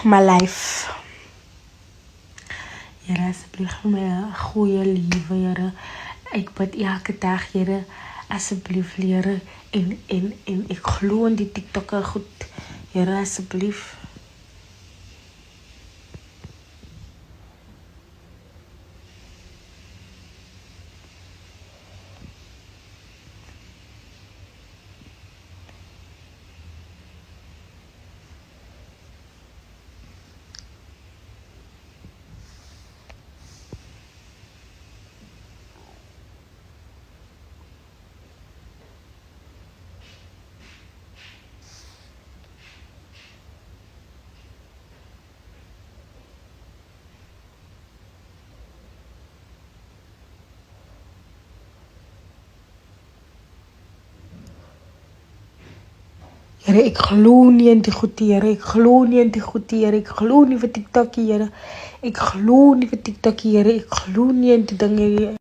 my life. Here, asseblief vir my 'n goeie lewe, Here. Ek bid elke dag, Here, asseblief, Here, en ek glo in die TikToker goed, Here, asseblief. Here, ek glo nie in die goeie, Here. Ek glo nie in die goeie, Here. Ek glo nie vir TikTok, Here. Ek glo nie vir TikTok, Here. Ek glo nie in die dinge,